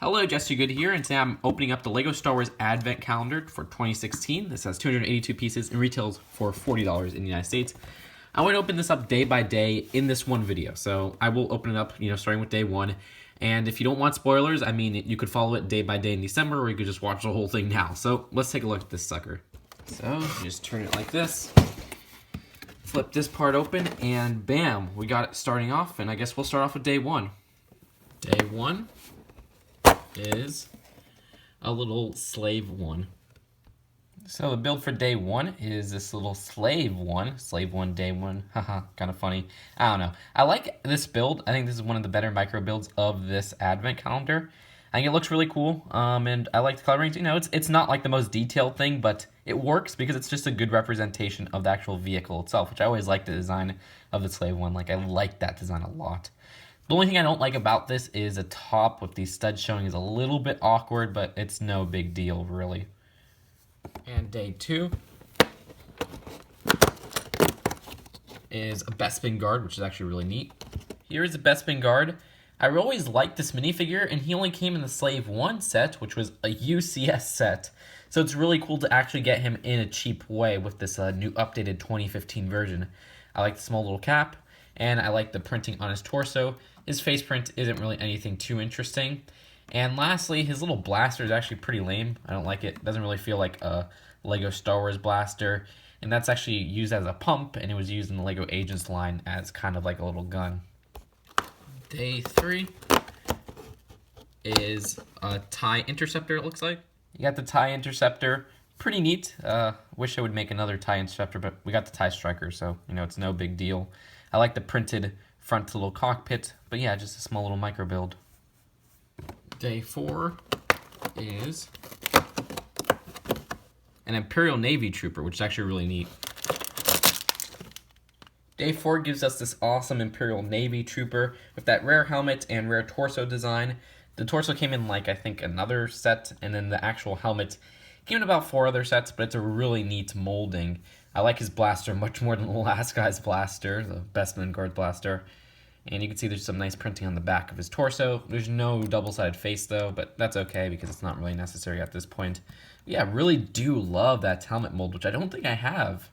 Hello, Jesse Good here, and today I'm opening up the LEGO Star Wars Advent Calendar for 2016. This has 282 pieces and retails for $40 in the United States. I want to open this up day by day in this one video, so I will open it up, starting with day one. And if you don't want spoilers, I mean, you could follow it day by day in December, or you could just watch the whole thing now. So let's take a look at this sucker. So you just turn it like this, flip this part open, and bam, we got it starting off. And I guess we'll start off with day one. Day one is a little slave one. So the build for day one is this little slave one. Slave one, day one. Haha, kind of funny. I don't know. I like this build. I think this is one of the better micro builds of this advent calendar. I think it looks really cool. And I like the coloring. It's not like the most detailed thing, but it works because it's just a good representation of the actual vehicle itself, which I always like the design of the slave one. Like, I like that design a lot. The only thing I don't like about this is the top with these studs showing is a little bit awkward, but it's no big deal, really. And day two is a Bespin guard, which is actually really neat. Here is a Bespin guard. I always liked this minifigure, and he only came in the Slave 1 set, which was a UCS set. So it's really cool to actually get him in a cheap way with this new updated 2015 version. I like the small little cap, and I like the printing on his torso. His face print isn't really anything too interesting. And lastly, his little blaster is actually pretty lame. I don't like it. It doesn't really feel like a LEGO Star Wars blaster. And that's actually used as a pump, and it was used in the LEGO Agents line as kind of like a little gun. Day three is a TIE Interceptor, it looks like. You got the TIE Interceptor. Pretty neat. Wish I would make another TIE Interceptor, but we got the TIE Striker, so, it's no big deal. I like the printed front little cockpit, but yeah, just a small little micro build. Day four is an Imperial Navy Trooper, which is actually really neat. Day four gives us this awesome Imperial Navy Trooper with that rare helmet and rare torso design. The torso came in, I think another set, and then the actual helmet came in about 4 other sets, but it's a really neat molding. I like his blaster much more than the last guy's blaster, the Bespin guard blaster. And you can see there's some nice printing on the back of his torso. There's no double-sided face, though, but that's okay because it's not really necessary at this point. But yeah, I really do love that helmet mold, which I don't think I have.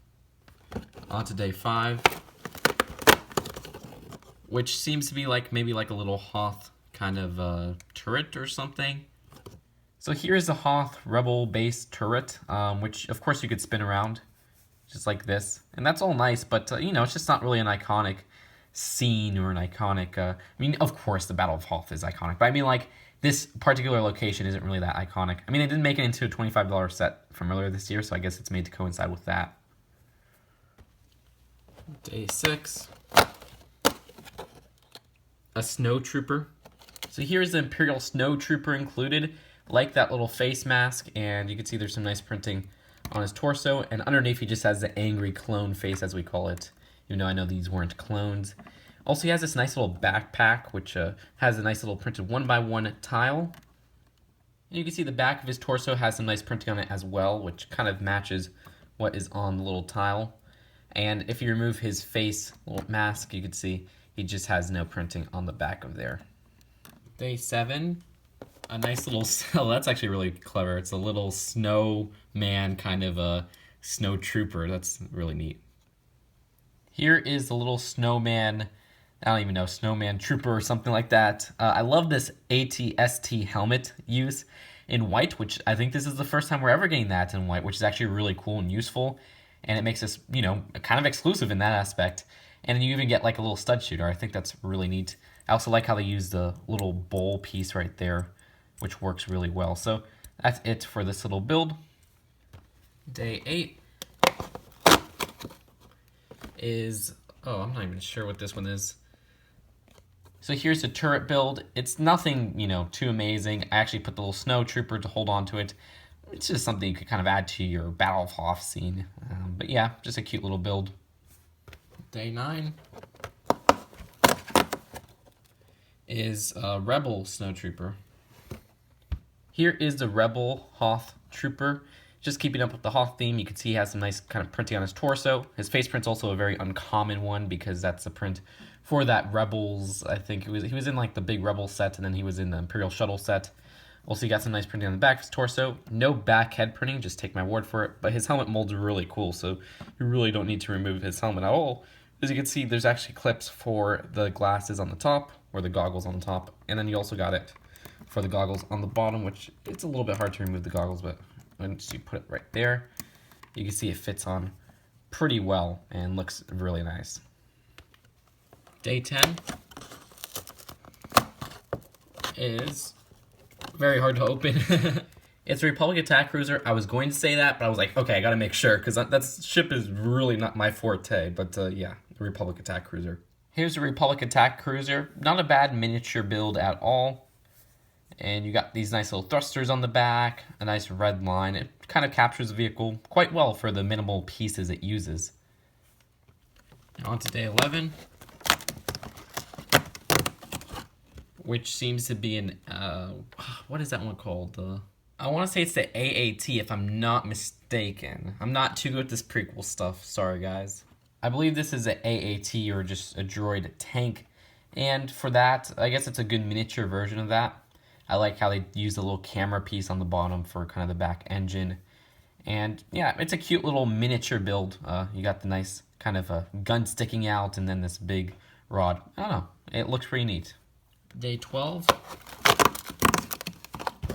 On to day five, which seems to be maybe like a little Hoth kind of turret or something. So here's the Hoth Rebel base turret, which of course you could spin around, just like this. And that's all nice, but it's just not really an iconic scene or an iconic, of course the Battle of Hoth is iconic, but this particular location isn't really that iconic. They didn't make it into a $25 set from earlier this year, so I guess it's made to coincide with that. Day six, a Snow Trooper. So here's the Imperial Snow Trooper included, like that little face mask, and you can see there's some nice printing on his torso, and underneath he just has the angry clone face, as we call it, even though I know these weren't clones. Also, he has this nice little backpack, which has a nice little printed 1x1 tile. And you can see the back of his torso has some nice printing on it as well, which kind of matches what is on the little tile. And if you remove his face little mask, you can see he just has no printing on the back of there. Day seven, a nice little, oh, that's actually really clever. It's a little snowman kind of a snow trooper. That's really neat. Here is the little snowman, I don't even know, snowman trooper or something like that. I love this ATST helmet use in white, which I think this is the first time we're ever getting that in white, which is actually really cool and useful. And it makes this, kind of exclusive in that aspect. And you even get a little stud shooter. I think that's really neat. I also like how they use the little bowl piece right there, which works really well. So that's it for this little build. Day eight is, I'm not even sure what this one is. So here's the turret build. It's nothing, too amazing. I actually put the little snow trooper to hold on to it. It's just something you could kind of add to your Battle of Hoth scene. But yeah, just a cute little build. Day nine is a Rebel Snow Trooper. Here is the Rebel Hoth Trooper. Just keeping up with the Hoth theme, you can see he has some nice kind of printing on his torso. His face print's also a very uncommon one because that's the print for that Rebels, I think he was in the big Rebel set, and then he was in the Imperial Shuttle set. Also, you got some nice printing on the back of his torso. No back head printing, just take my word for it. But his helmet mold's really cool, so you really don't need to remove his helmet at all. As you can see, there's actually clips for the glasses on the top, or the goggles on the top, and then you also got it for the goggles on the bottom, which it's a little bit hard to remove the goggles, but once you put it right there, you can see it fits on pretty well and looks really nice. Day 10 is very hard to open. It's a Republic attack cruiser. I was going to say that, but I was like, okay, I gotta make sure, because that ship is really not my forte, but yeah, the Republic attack cruiser. Here's a Republic attack cruiser. Not a bad miniature build at all. And you got these nice little thrusters on the back, a nice red line. It kind of captures the vehicle quite well for the minimal pieces it uses. Now on to day 11, which seems to be an, what is that one called? I want to say it's the AAT if I'm not mistaken. I'm not too good at this prequel stuff, sorry guys. I believe this is an AAT or just a droid tank, and for that, I guess it's a good miniature version of that. I like how they use the little camera piece on the bottom for kind of the back engine. And yeah, it's a cute little miniature build. You got the nice kind of a gun sticking out and then this big rod. I don't know, it looks pretty neat. Day 12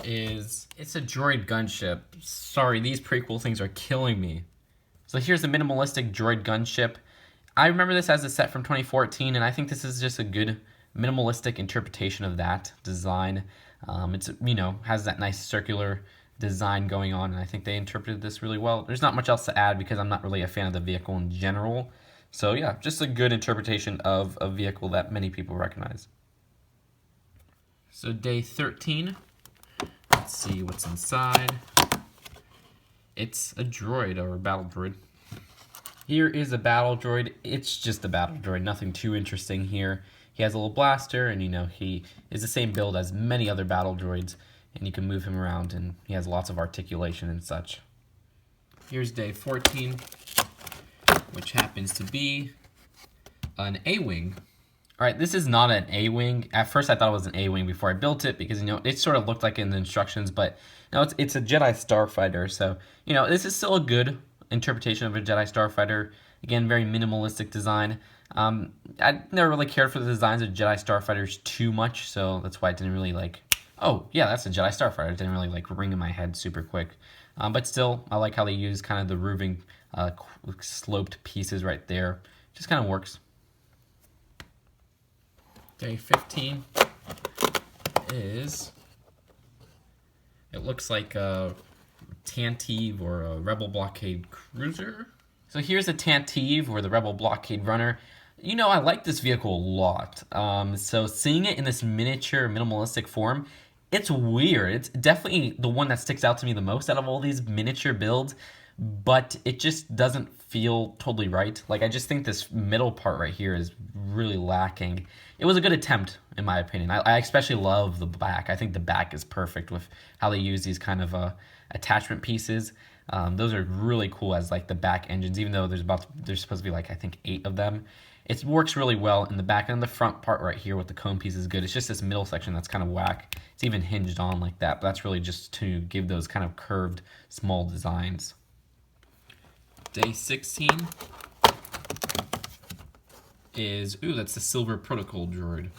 is, it's a Droid Gunship. Sorry, these prequel things are killing me. So here's a minimalistic Droid Gunship. I remember this as a set from 2014, and I think this is just a good minimalistic interpretation of that design. It's, you know, has that nice circular design going on, and I think they interpreted this really well. There's not much else to add because I'm not really a fan of the vehicle in general. So yeah, just a good interpretation of a vehicle that many people recognize. So day 13, let's see what's inside. It's a droid, or a battle droid. Here is a battle droid. It's just a battle droid, nothing too interesting here. He has a little blaster, and you know, he is the same build as many other battle droids, and you can move him around, and he has lots of articulation and such. Here's day 14, which happens to be an A-Wing. Alright, this is not an A-Wing. At first I thought it was an A-Wing before I built it, because, you know, it sort of looked like in the instructions, but no, it's a Jedi Starfighter, so, you know, this is still a good interpretation of a Jedi Starfighter. Again, very minimalistic design. I never really cared for the designs of Jedi Starfighters too much, so that's why I didn't really like, oh, yeah, that's a Jedi Starfighter. It didn't really like ring in my head super quick. But still, I like how they use kind of the roofing sloped pieces right there. Just kind of works. Day 15 is, it looks like a Tantive or a Rebel Blockade cruiser. So here's a Tantive or the Rebel Blockade runner. You know, I like this vehicle a lot. So seeing it in this miniature minimalistic form, it's weird. It's definitely the one that sticks out to me the most out of all these miniature builds, but it just doesn't feel totally right. Like, I just think this middle part right here is really lacking. It was a good attempt, in my opinion. I especially love the back. I think the back is perfect with how they use these kind of attachment pieces. Those are really cool as like the back engines, even though there's supposed to be like, I think 8 of them. It works really well in the back, and the front part right here with the cone piece is good. It's just this middle section that's kind of whack. It's even hinged on like that, but that's really just to give those kind of curved small designs. Day 16 is, ooh, that's the Silver Protocol droid.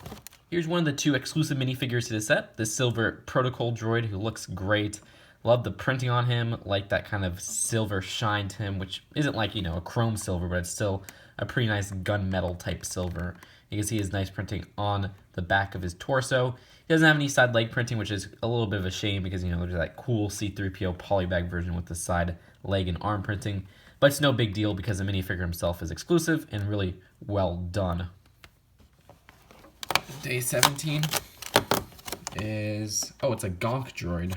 Here's one of the 2 exclusive minifigures to the set, the Silver Protocol droid, who looks great. Love the printing on him, like that kind of silver shine to him, which isn't like, you know, a chrome silver, but it's still a pretty nice gunmetal type silver. You can see his nice printing on the back of his torso. He doesn't have any side leg printing, which is a little bit of a shame because, you know, there's that cool C-3PO polybag version with the side leg and arm printing. But it's no big deal because the minifigure himself is exclusive and really well done. Day 17 is, oh, it's a Gank Droid.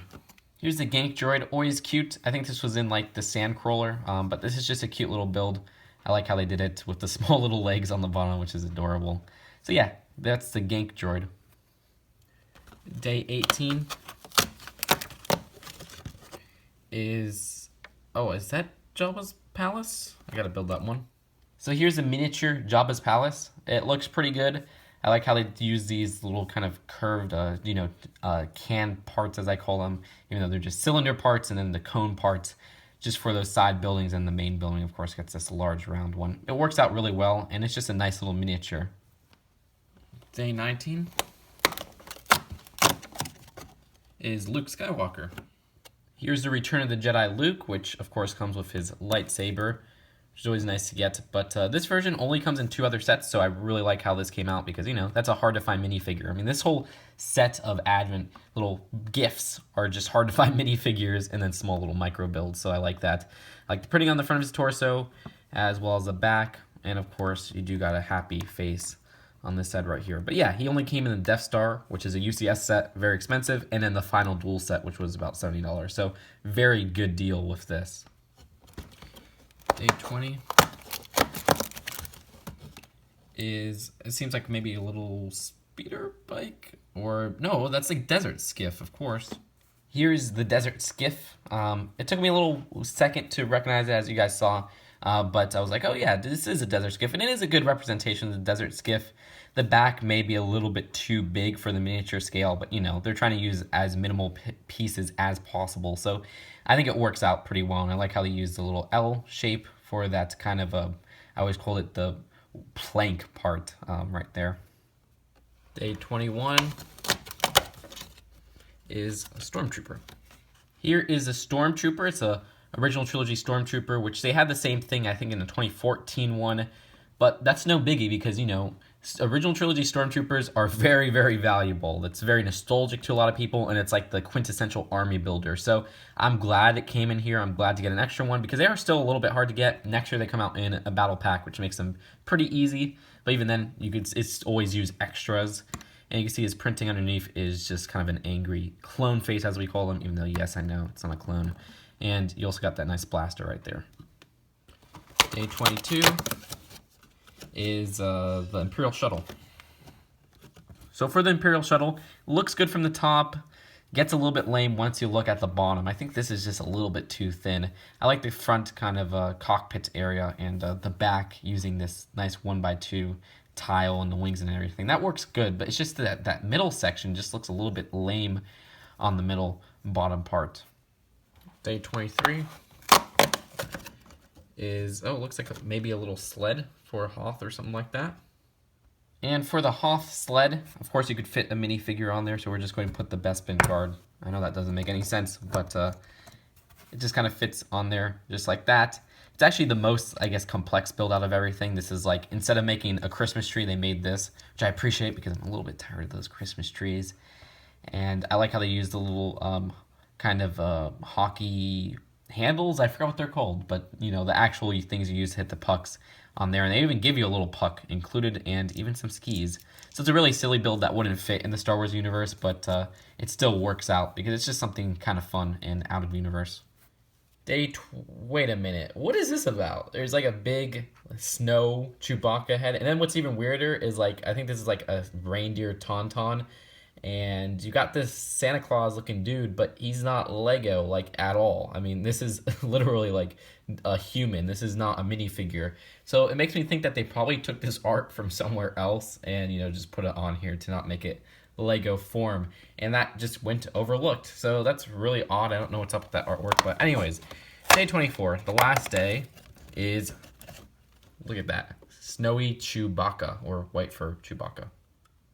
Here's the Gank Droid, always cute. I think this was in like the Sandcrawler, but this is just a cute little build. I like how they did it with the small little legs on the bottom, which is adorable. So yeah, that's the Gank Droid. Day 18 is, oh, is that Jabba's palace? I gotta build that one. So here's a miniature Jabba's palace. It looks pretty good. I like how they use these little kind of curved, can parts, as I call them, even though they're just cylinder parts, and then the cone parts just for those side buildings, and the main building, of course, gets this large round one. It works out really well, and it's just a nice little miniature. Day 19 is Luke Skywalker. Here's the Return of the Jedi Luke, which of course comes with his lightsaber, which is always nice to get. But this version only comes in 2 other sets, so I really like how this came out because, that's a hard to find minifigure. I mean, this whole set of Advent little gifts are just hard to find minifigures and then small little micro builds, so I like that. I like the printing on the front of his torso as well as the back, and of course you do got a happy face on this side right here. But yeah, he only came in the Death Star, which is a UCS set, very expensive, and then the final dual set, which was about $70. So very good deal with this. Day 20 is, it seems like maybe a little speeder bike, or no, that's like Desert Skiff, of course. Here's the Desert Skiff. It took me a little second to recognize it, as you guys saw. But I was like, oh yeah, this is a Desert Skiff, and it is a good representation of the Desert Skiff. The back may be a little bit too big for the miniature scale, but they're trying to use as minimal pieces as possible. So I think it works out pretty well, and I like how they use the little L shape for that kind of I always called it the plank part right there. Day 21 is a Stormtrooper. Here is a Stormtrooper. It's a original trilogy Stormtrooper, which they had the same thing, I think, in the 2014 one, but that's no biggie because, original trilogy Stormtroopers are very, very valuable. That's very nostalgic to a lot of people, and it's like the quintessential army builder. So I'm glad it came in here. I'm glad to get an extra one because they are still a little bit hard to get. Next year they come out in a battle pack, which makes them pretty easy, but even then, it's always use extras. And you can see his printing underneath is just kind of an angry clone face, as we call them, even though, yes, I know, it's not a clone. And you also got that nice blaster right there. Day 22 is the Imperial Shuttle. So for the Imperial Shuttle, looks good from the top, gets a little bit lame once you look at the bottom. I think this is just a little bit too thin. I like the front kind of cockpit area and the back using this nice 1x2 tile and the wings and everything. That works good, but it's just that middle section just looks a little bit lame on the middle bottom part. Day 23 is, it looks like maybe a little sled for a Hoth or something like that. And for the Hoth sled, of course you could fit a minifigure on there, so we're just going to put the Bespin guard. I know that doesn't make any sense, but it just kind of fits on there just like that. It's actually the most, I guess, complex build out of everything. This is like, instead of making a Christmas tree, they made this, which I appreciate because I'm a little bit tired of those Christmas trees. And I like how they use the little kind of hockey handles. I forgot what they're called, but the actual things you use to hit the pucks on there, and they even give you a little puck included and even some skis. So it's a really silly build that wouldn't fit in the Star Wars universe, but it still works out because it's just something kind of fun and out of universe. Wait a minute, what is this about? There's like a big snow Chewbacca head, and then what's even weirder is like, I think this is like a reindeer tauntaun, and you got this Santa Claus looking dude, but he's not Lego like at all. I mean, this is literally like a human. This is not a minifigure. So it makes me think that they probably took this art from somewhere else and just put it on here to not make it Lego form, and that just went overlooked. So that's really odd. I don't know what's up with that artwork, but anyways, day 24, the last day, is, look at that, snowy Chewbacca, or white fur Chewbacca.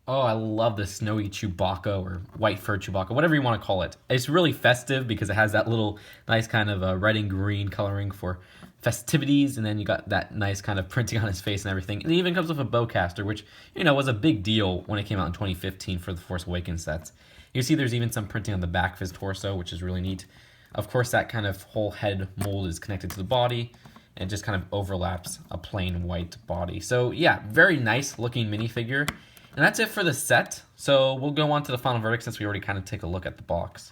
Oh, I love the snowy Chewbacca or white fur Chewbacca, whatever you want to call it. It's really festive because it has that little nice kind of red and green coloring for festivities, and then you got that nice kind of printing on his face and everything. And it even comes with a bowcaster, which, was a big deal when it came out in 2015 for the Force Awakens sets. You see there's even some printing on the back of his torso, which is really neat. Of course, that kind of whole head mold is connected to the body, and it just kind of overlaps a plain white body. So yeah, very nice looking minifigure. And that's it for the set. So we'll go on to the final verdict since we already kind of take a look at the box.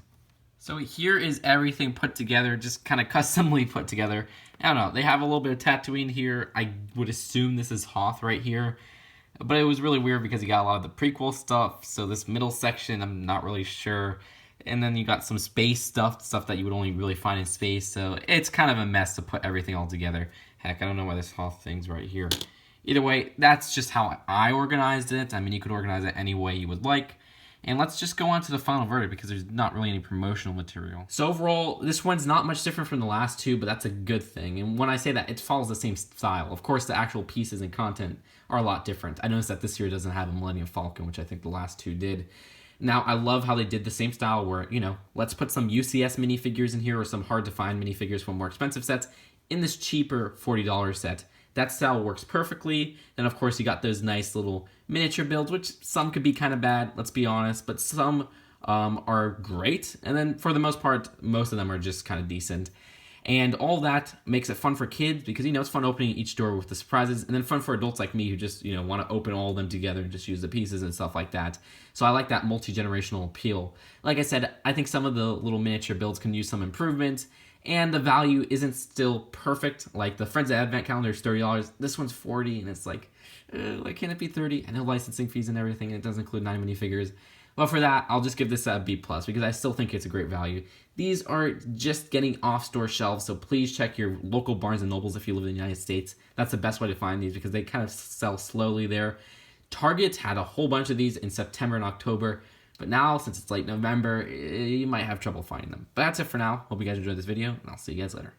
So here is everything put together, just kind of customly put together. I don't know, they have a little bit of Tatooine here. I would assume this is Hoth right here. But it was really weird because you got a lot of the prequel stuff. So this middle section, I'm not really sure. And then you got some space stuff that you would only really find in space. So it's kind of a mess to put everything all together. Heck, I don't know why this Hoth thing's right here. Either way, that's just how I organized it. I mean, you could organize it any way you would like. And let's just go on to the final verdict because there's not really any promotional material. So overall, this one's not much different from the last two, but that's a good thing. And when I say that, it follows the same style. Of course, the actual pieces and content are a lot different. I noticed that this year doesn't have a Millennium Falcon, which I think the last two did. Now, I love how they did the same style where, you know, let's put some UCS minifigures in here or some hard-to-find minifigures from more expensive sets in this cheaper $40 set. That style works perfectly. Then, of course, you got those nice little miniature builds, which some could be kind of bad, let's be honest, but some are great. And then, for the most part, most of them are just kind of decent. And all that makes it fun for kids because, you know, it's fun opening each door with the surprises, and then fun for adults like me who just, you know, want to open all of them together and just use the pieces and stuff like that. So I like that multi-generational appeal. Like I said, I think some of the little miniature builds can use some improvement, and the value isn't still perfect. Like the Friends of Advent calendar is $30. This one's $40, and it's like can it be 30? I know licensing fees and everything, and it doesn't include 9 minifigures. Well, for that, I'll just give this a B+ because I still think it's a great value. These are just getting off store shelves, so please check your local Barnes & Nobles if you live in the United States. That's the best way to find these because they kind of sell slowly there. Target had a whole bunch of these in September and October, but now, since it's late November, you might have trouble finding them. But that's it for now. Hope you guys enjoyed this video, and I'll see you guys later.